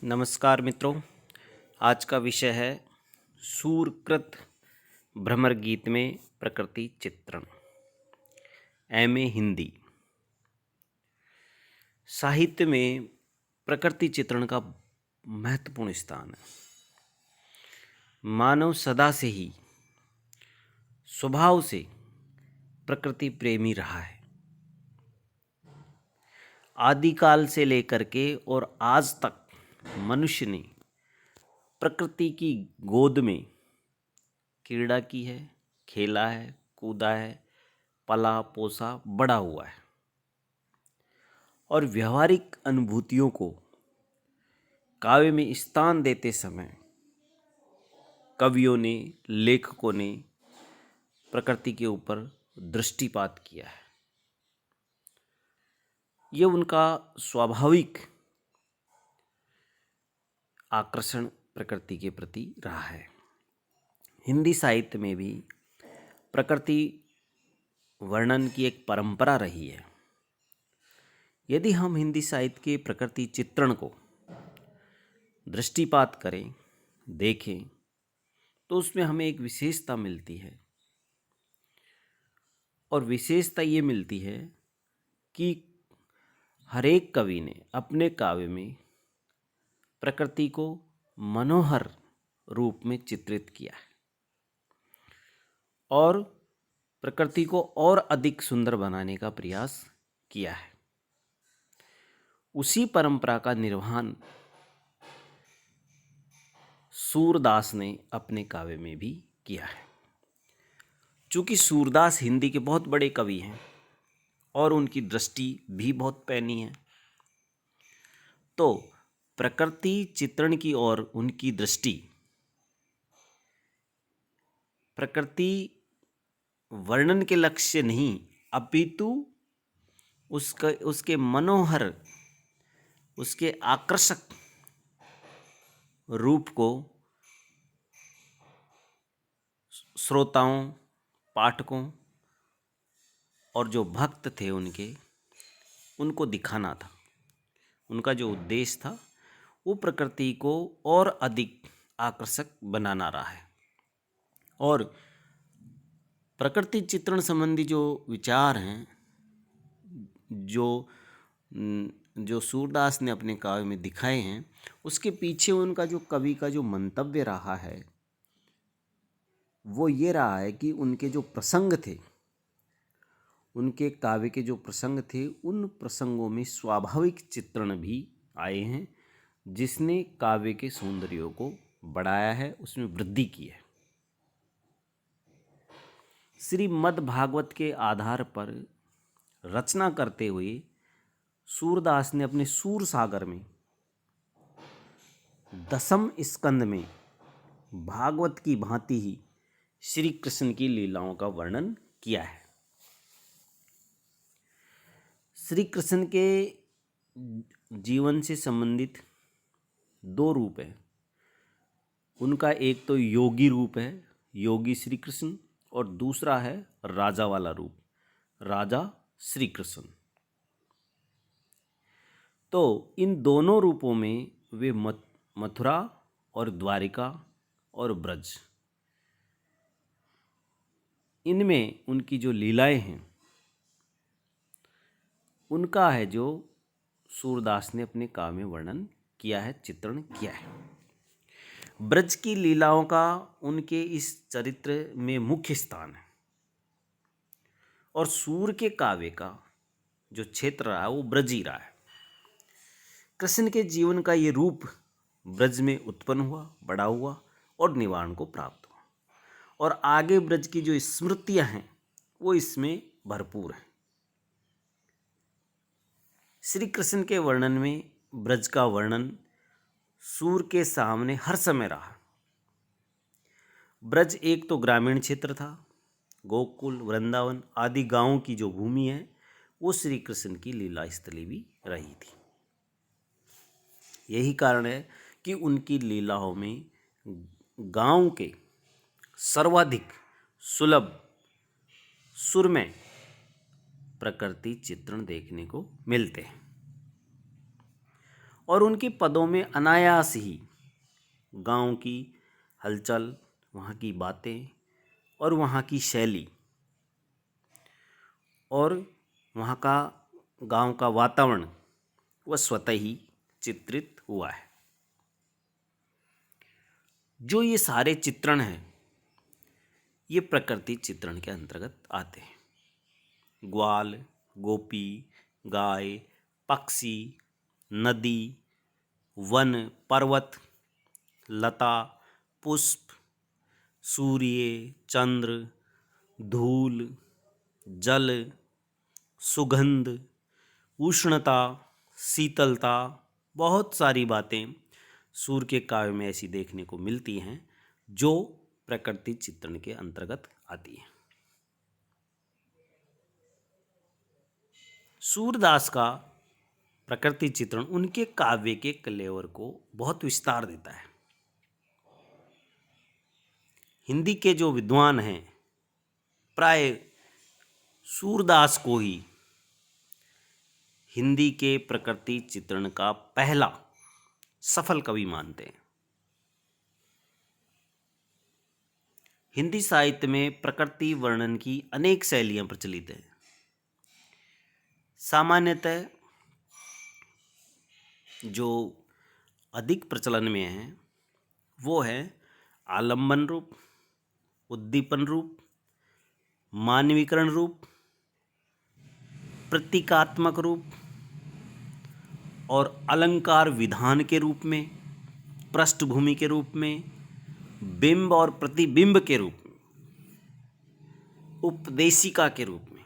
नमस्कार मित्रों। आज का विषय है सूरकृत भ्रमर गीत में प्रकृति चित्रण। एमए हिंदी। साहित्य में प्रकृति चित्रण का महत्वपूर्ण स्थान है। मानव सदा से ही स्वभाव से प्रकृति प्रेमी रहा है। आदिकाल से लेकर के और आज तक मनुष्य ने प्रकृति की गोद में क्रीड़ा की है, खेला है, कूदा है, पला पोसा, बड़ा हुआ है और व्यवहारिक अनुभूतियों को काव्य में स्थान देते समय कवियों ने, लेखकों ने प्रकृति के ऊपर दृष्टिपात किया है। ये उनका स्वाभाविक आकर्षण प्रकृति के प्रति रहा है। हिंदी साहित्य में भी प्रकृति वर्णन की एक परंपरा रही है। यदि हम हिंदी साहित्य के प्रकृति चित्रण को दृष्टिपात करें, देखें, तो उसमें हमें एक विशेषता मिलती है और विशेषता ये मिलती है कि हरेक कवि ने अपने काव्य में प्रकृति को मनोहर रूप में चित्रित किया है और प्रकृति को और अधिक सुंदर बनाने का प्रयास किया है। उसी परंपरा का निर्वहन सूरदास ने अपने काव्य में भी किया है। चूँकि सूरदास हिंदी के बहुत बड़े कवि हैं और उनकी दृष्टि भी बहुत पैनी है, तो प्रकृति चित्रण की ओर उनकी दृष्टि प्रकृति वर्णन के लक्ष्य नहीं, अपितु उसके मनोहर, उसके आकर्षक रूप को श्रोताओं, पाठकों और जो भक्त थे उनको दिखाना था। उनका जो उद्देश्य था वो प्रकृति को और अधिक आकर्षक बनाना रहा है। और प्रकृति चित्रण संबंधी जो विचार हैं, जो सूरदास ने अपने काव्य में दिखाए हैं, उसके पीछे उनका जो कवि का जो मंतव्य रहा है वो ये रहा है कि उनके जो प्रसंग थे, उनके काव्य के जो प्रसंग थे, उन प्रसंगों में स्वाभाविक चित्रण भी आए हैं जिसने काव्य के सौंदर्य को बढ़ाया है, उसमें वृद्धि की है। श्रीमद् भागवत के आधार पर रचना करते हुए सूरदास ने अपने सूर सागर में 10वें स्कंद में भागवत की भांति ही श्री कृष्ण की लीलाओं का वर्णन किया है। श्री कृष्ण के जीवन से संबंधित 2 रूप हैं। उनका एक तो योगी रूप है, योगी श्री कृष्ण, और दूसरा है राजा वाला रूप, राजा श्री कृष्ण। तो इन दोनों रूपों में वे मथुरा और द्वारिका और ब्रज, इनमें उनकी जो लीलाएं हैं उनका है जो सूरदास ने अपने काव्य में वर्णन किया है, चित्रण किया है। ब्रज की लीलाओं का उनके इस चरित्र में मुख्य स्थान है और सूर के काव्य का जो क्षेत्र रहा है वो ब्रज ही रहा है। कृष्ण के जीवन का ये रूप ब्रज में उत्पन्न हुआ, बड़ा हुआ और निवारण को प्राप्त हुआ, और आगे ब्रज की जो स्मृतियां हैं वो इसमें भरपूर हैं। श्री कृष्ण के वर्णन में ब्रज का वर्णन सूर के सामने हर समय रहा। ब्रज एक तो ग्रामीण क्षेत्र था, गोकुल, वृंदावन आदि गांवों की जो भूमि है वो श्री कृष्ण की लीला स्थली भी रही थी। यही कारण है कि उनकी लीलाओं में गांव के सर्वाधिक सुलभ सुरमय प्रकृति चित्रण देखने को मिलते हैं। और उनके पदों में अनायास ही गांव की हलचल, वहाँ की बातें और वहाँ की शैली और वहाँ का गांव का वातावरण वह स्वतः ही चित्रित हुआ है। जो ये सारे चित्रण हैं ये प्रकृति चित्रण के अंतर्गत आते हैं। ग्वाल, गोपी, गाय, पक्षी, नदी, वन, पर्वत, लता, पुष्प, सूर्य, चंद्र, धूल, जल, सुगंध, उष्णता, शीतलता, बहुत सारी बातें सूर्य के काव्य में ऐसी देखने को मिलती हैं जो प्रकृति चित्रण के अंतर्गत आती हैं। सूरदास का प्रकृति चित्रण उनके काव्य के कलेवर को बहुत विस्तार देता है। हिंदी के जो विद्वान हैं प्राय सूरदास को ही हिंदी के प्रकृति चित्रण का पहला सफल कवि मानते हैं। हिंदी साहित्य में प्रकृति वर्णन की अनेक शैलियां प्रचलित हैं। सामान्यतः जो अधिक प्रचलन में है वो है आलंबन रूप, उद्दीपन रूप, मानवीकरण रूप, प्रतीकात्मक रूप और अलंकार विधान के रूप में, पृष्ठभूमि के रूप में, बिंब और प्रतिबिंब के रूप में, उपदेशिका के रूप में,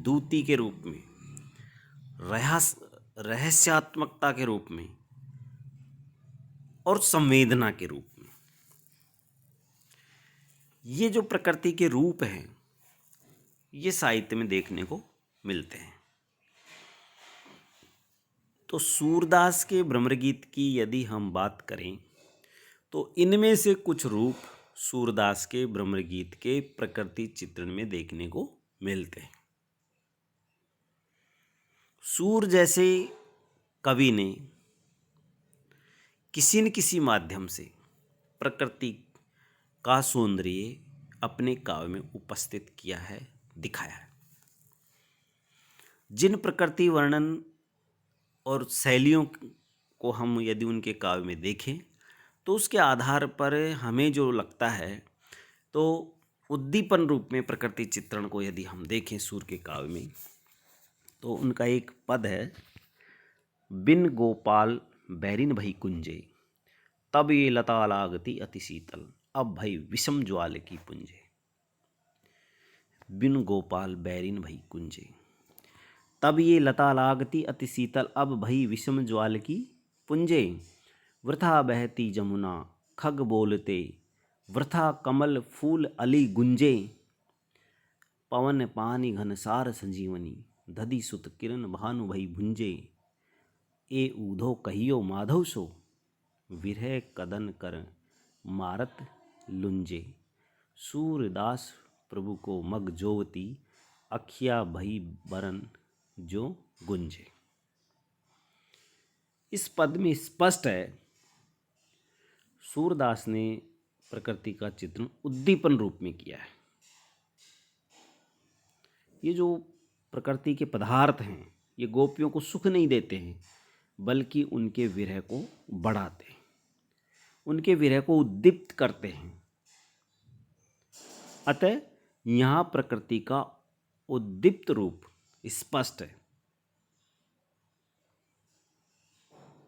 दूती के रूप में, रहस्यात्मकता के रूप में और संवेदना के रूप में। ये जो प्रकृति के रूप हैं ये साहित्य में देखने को मिलते हैं। तो सूरदास के भ्रमरगीत की यदि हम बात करें तो इनमें से कुछ रूप सूरदास के भ्रमरगीत के प्रकृति चित्रण में देखने को मिलते हैं। सूर जैसे कवि ने किसी न किसी माध्यम से प्रकृति का सौंदर्य अपने काव्य में उपस्थित किया है, दिखाया है। जिन प्रकृति वर्णन और शैलियों को हम यदि उनके काव्य में देखें तो उसके आधार पर हमें जो लगता है तो उद्दीपन रूप में प्रकृति चित्रण को यदि हम देखें सूर के काव्य में तो उनका एक पद है, बिन गोपाल बैरिन भई कुंजे, तब ये लता लागती अति शीतल, अब भई विषम ज्वाल की पुंजे। बिन गोपाल बैरिन भई कुंजे, तब ये लता लागती अति शीतल, अब भई विषम ज्वाल की पुंजे। वृथा बहती जमुना खग बोलते, वृथा कमल फूल अली गुंजे। पवन पानी घनसार संजीवनी, दधि सुत किरण भानु भई भुंजे। ए ऊधो कहियो माधव सो, विरह कदन कर मारत लुंजे। सूरदास प्रभु को मग जोवती, अखिया भई बरन जो गुंजे। इस पद में स्पष्ट है सूरदास ने प्रकृति का चित्रण उद्दीपन रूप में किया है। ये जो प्रकृति के पदार्थ हैं ये गोपियों को सुख नहीं देते हैं बल्कि उनके विरह को बढ़ाते हैं, उनके विरह को उद्दीप्त करते हैं। अतः यहाँ प्रकृति का उद्दीप्त रूप स्पष्ट है।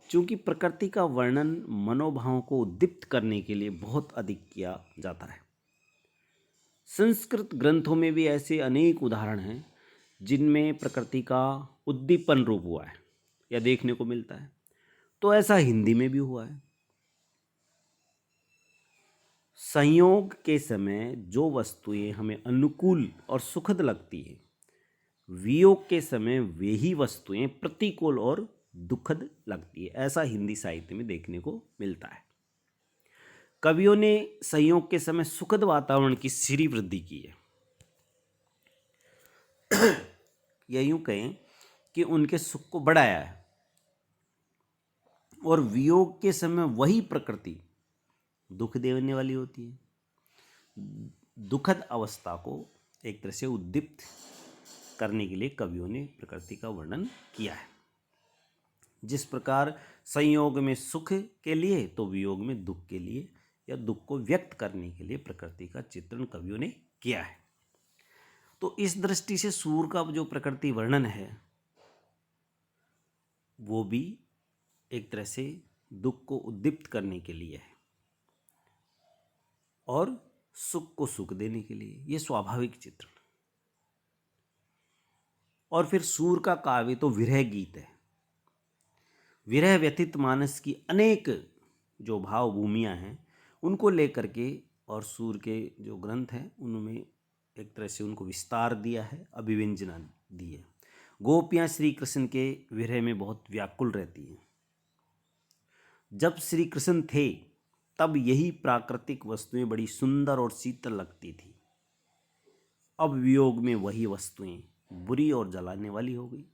चूंकि प्रकृति का वर्णन मनोभावों को उद्दीप्त करने के लिए बहुत अधिक किया जाता है। संस्कृत ग्रंथों में भी ऐसे अनेक उदाहरण हैं जिनमें प्रकृति का उद्दीपन रूप हुआ है या देखने को मिलता है। तो ऐसा हिंदी में भी हुआ है। संयोग के समय जो वस्तुएं हमें अनुकूल और सुखद लगती हैं, वियोग के समय वे ही वस्तुएं प्रतिकूल और दुखद लगती है। ऐसा हिंदी साहित्य में देखने को मिलता है। कवियों ने संयोग के समय सुखद वातावरण की श्री वृद्धि की है। या यूं कहें कि उनके सुख को बढ़ाया है। और वियोग के समय वही प्रकृति दुख देने वाली होती है। दुखद अवस्था को एक तरह से उद्दीप्त करने के लिए कवियों ने प्रकृति का वर्णन किया है। जिस प्रकार संयोग में सुख के लिए तो वियोग में दुख के लिए, या दुख को व्यक्त करने के लिए प्रकृति का चित्रण कवियों ने किया है। तो इस दृष्टि से सूर का जो प्रकृति वर्णन है वो भी एक तरह से दुख को उद्दीप्त करने के लिए है और सुख को सुख देने के लिए, ये स्वाभाविक चित्रण। और फिर सूर का काव्य तो विरह गीत है। विरह व्यथित मानस की अनेक जो भाव भूमियाँ हैं उनको लेकर के, और सूर के जो ग्रंथ हैं उनमें एक तरह से उनको विस्तार दिया है, अभिव्यंजना दी है। गोपियाँ श्री कृष्ण के विरह में बहुत व्याकुल रहती हैं। जब श्री कृष्ण थे तब यही प्राकृतिक वस्तुएं बड़ी सुंदर और शीतल लगती थी। अब वियोग में वही वस्तुएं बुरी और जलाने वाली हो गई।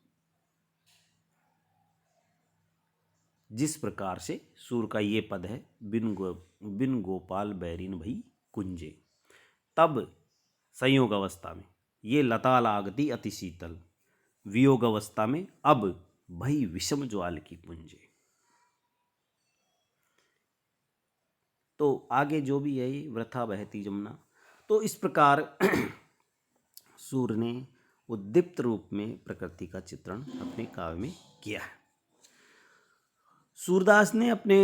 जिस प्रकार से सूर का ये पद है, बिन गोपाल बैरिन भई कुंजे। तब संयोग अवस्था में ये लता लागती अति शीतल, वियोग अवस्था में अब भई विषम ज्वाल की पुंजे। तो आगे जो भी है ये वृथा बहती जमुना। तो इस प्रकार सूर ने उद्दीप्त रूप में प्रकृति का चित्रण अपने काव्य में किया है। सूरदास ने अपने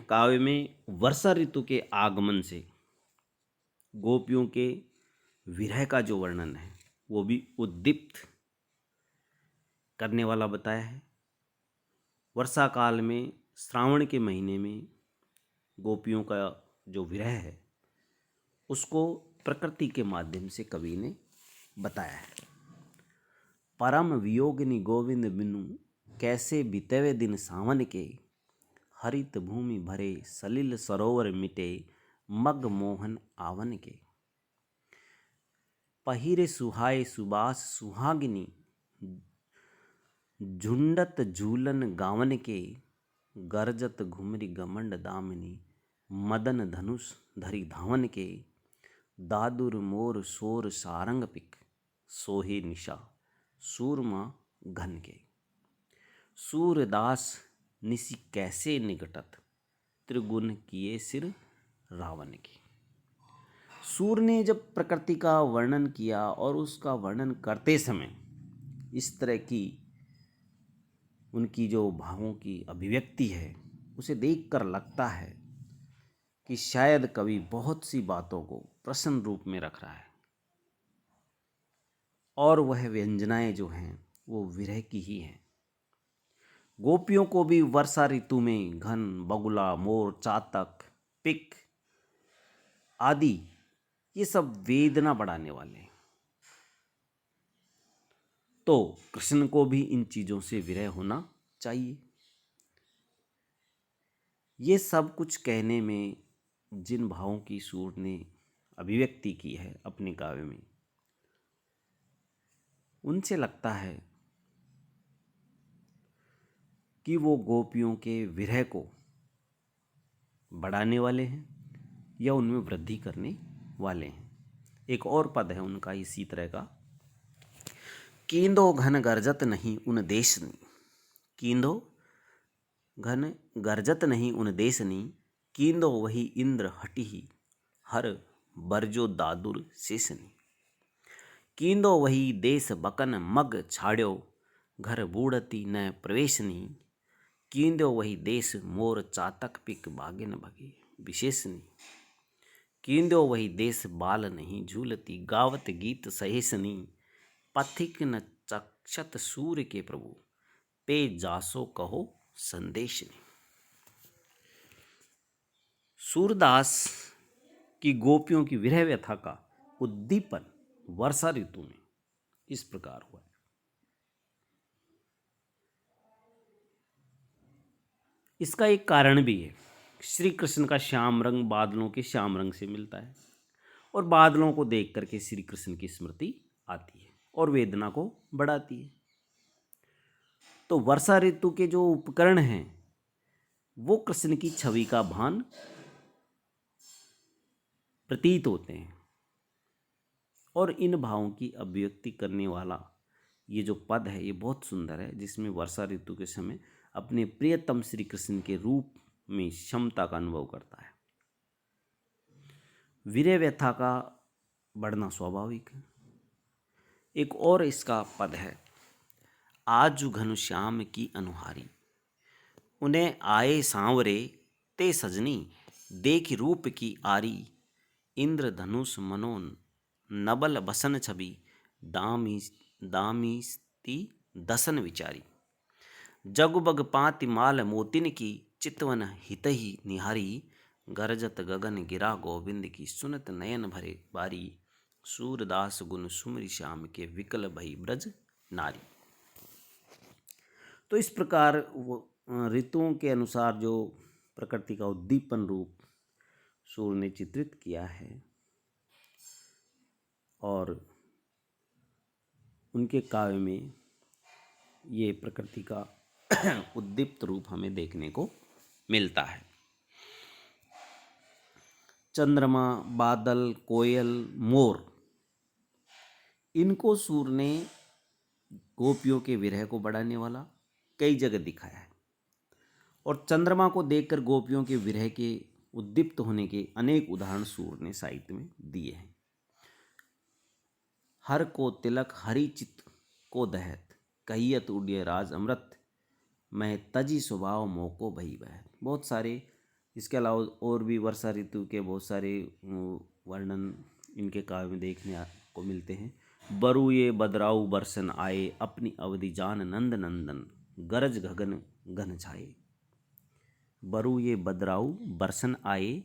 काव्य में वर्षा ऋतु के आगमन से गोपियों के विरह का जो वर्णन है वो भी उद्दीप्त करने वाला बताया है। वर्षा काल में श्रावण के महीने में गोपियों का जो विरह है उसको प्रकृति के माध्यम से कवि ने बताया है। परम वियोगिनी गोविंद बिनु, कैसे बितेवे दिन सावन के। हरित भूमि भरे सलिल सरोवर मिटे, मग मोहन आवन के। पहिरे सुहाए सुबास सुहागिनी, झुंडत झूलन गावन के। गरजत घुमरी गमंड दामिनी, मदन धनुष धरी धावन के। दादुर मोर सोर सारंग पिक, सोहे निशा सूरमा घन के। सूरदास निसी कैसे निकटत, त्रिगुण किए सिर रावण के। सूर ने जब प्रकृति का वर्णन किया और उसका वर्णन करते समय इस तरह की उनकी जो भावों की अभिव्यक्ति है उसे देखकर लगता है कि शायद कवि बहुत सी बातों को प्रश्न रूप में रख रहा है और वह व्यंजनाएं जो हैं वो विरह की ही हैं। गोपियों को भी वर्षा ऋतु में घन, बगुला, मोर, चातक, पिक आदि ये सब वेदना बढ़ाने वाले हैं। तो कृष्ण को भी इन चीज़ों से विरह होना चाहिए। ये सब कुछ कहने में जिन भावों की सूर ने अभिव्यक्ति की है अपने काव्य में, उनसे लगता है कि वो गोपियों के विरह को बढ़ाने वाले हैं या उनमें वृद्धि करने वाले हैं। एक और पद है उनका इसी तरह का, कींदो घन गरजत नहीं उन देशनी। कींदो घन गरजत नहीं उन देशनी, कींदो वही इंद्र हटिही, हर बरजो दादुर शेषनी। कींदो वही देश बकन मग छाड़्यो, घर बूढ़ती न प्रवेशनी। कींदो वही देश मोर चातक पिक बागिन भगे विशेषनी। कींदो वही देश बाल नहीं झूलती, गावत गीत सहेसनी। पथिक न चक्षत सूर्य के प्रभु, पे जासो कहो संदेशनी। सूरदास की गोपियों की विरह व्यथा का उद्दीपन वर्षा ऋतु में इस प्रकार हुआ है। इसका एक कारण भी है। श्री कृष्ण का श्याम रंग बादलों के श्याम रंग से मिलता है और बादलों को देख करके श्री कृष्ण की स्मृति आती है और वेदना को बढ़ाती है। तो वर्षा ऋतु के जो उपकरण हैं वो कृष्ण की छवि का भान प्रतीत होते हैं। और इन भावों की अभिव्यक्ति करने वाला ये जो पद है ये बहुत सुंदर है, जिसमें वर्षा ऋतु के समय अपने प्रियतम श्री कृष्ण के रूप में क्षमता का अनुभव करता है। वीर्य व्यथा का बढ़ना स्वाभाविक है। एक और इसका पद है, आज घनश्याम की अनुहारी, उन्हें आए सांवरे ते सजनी, देख रूप की आरी, इंद्रधनुष मनोन नबल बसन छवि, दामी दामीस्ती दसन विचारी, जगबग पाति माल मोतिन की, चितवन हितहि निहारी, गरजत गगन गिरा गोविंद की, सुनत नयन भरे बारी, सूरदास गुण सुमरि श्याम के, विकल भई ब्रज नारी। तो इस प्रकार वो ऋतुओं के अनुसार जो प्रकृति का उद्दीपन रूप सूर्य ने चित्रित किया है और उनके काव्य में ये प्रकृति का उद्दीप्त रूप हमें देखने को मिलता है। चंद्रमा, बादल, कोयल, मोर, इनको सूर्य ने गोपियों के विरह को बढ़ाने वाला कई जगह दिखाया है। और चंद्रमा को देखकर गोपियों के विरह के उद्दीप्त होने के अनेक उदाहरण सूर्य ने साहित्य में दिए हैं। हर को तिलक हरि चित को दहत, कहियत उड़िय राज अमृत, मैं तजी स्वभाव मोको भई बहत। बहुत सारे इसके अलावा और भी वर्षा ऋतु के बहुत सारे वर्णन इनके काव्य में देखने को मिलते हैं। बरु ये बदराऊ बरसन आए, अपनी अवधि जान नंद नंदन, गरज गगन घन छाए। बरु ये बदराऊ बरसन आए,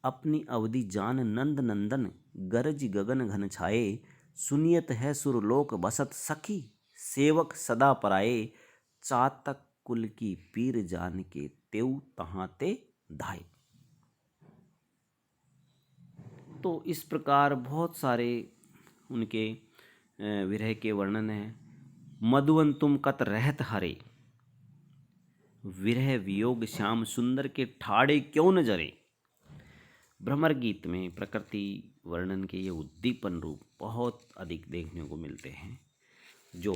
अपनी अवधि जान नंद नंदन, गरज गगन घन छाए, सुनियत है सुरलोक बसत सखी, सेवक सदा पराए, चातक कुल की पीर जान के, तेऊ तहाँ ते धाय। तो इस प्रकार बहुत सारे उनके विरह के वर्णन हैं। मधुवन तुम कत रहत हरे, विरह वियोग श्याम सुंदर के, ठाड़े क्यों न जरे। भ्रमर गीत में प्रकृति वर्णन के ये उद्दीपन रूप बहुत अधिक देखने को मिलते हैं, जो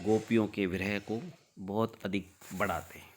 गोपियों के विरह को बहुत अधिक बढ़ाते हैं।